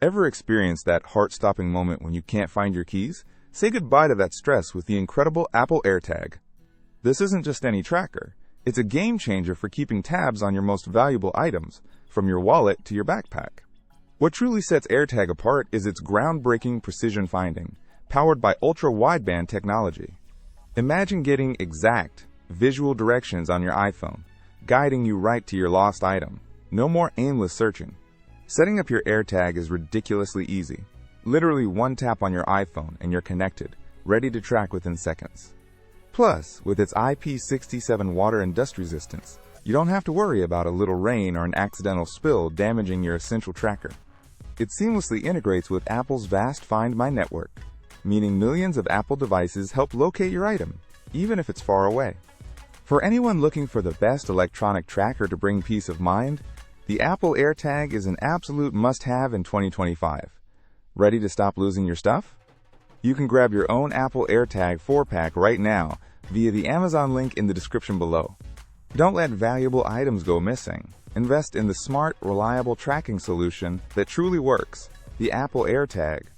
Ever experienced that heart-stopping moment when you can't find your keys? Say goodbye to that stress with the incredible Apple AirTag. This isn't just any tracker. It's a game changer for keeping tabs on your most valuable items, from your wallet to your backpack. What truly sets AirTag apart is its groundbreaking precision finding, powered by Ultra Wideband technology. Imagine getting exact, visual directions on your iPhone, guiding you right to your lost item. No more aimless searching. Setting up your AirTag is ridiculously easy. Literally one tap on your iPhone and you're connected, ready to track within seconds. Plus, with its IP67 water and dust resistance, you don't have to worry about a little rain or an accidental spill damaging your essential tracker. It seamlessly integrates with Apple's vast Find My network, meaning millions of Apple devices help locate your item, even if it's far away. For anyone looking for the best electronic tracker to bring peace of mind, the Apple AirTag is an absolute must-have in 2025. Ready to stop losing your stuff? You can grab your own Apple AirTag 4-pack right now via the Amazon link in the description below. Don't let valuable items go missing. Invest in the smart, reliable tracking solution that truly works, the Apple AirTag.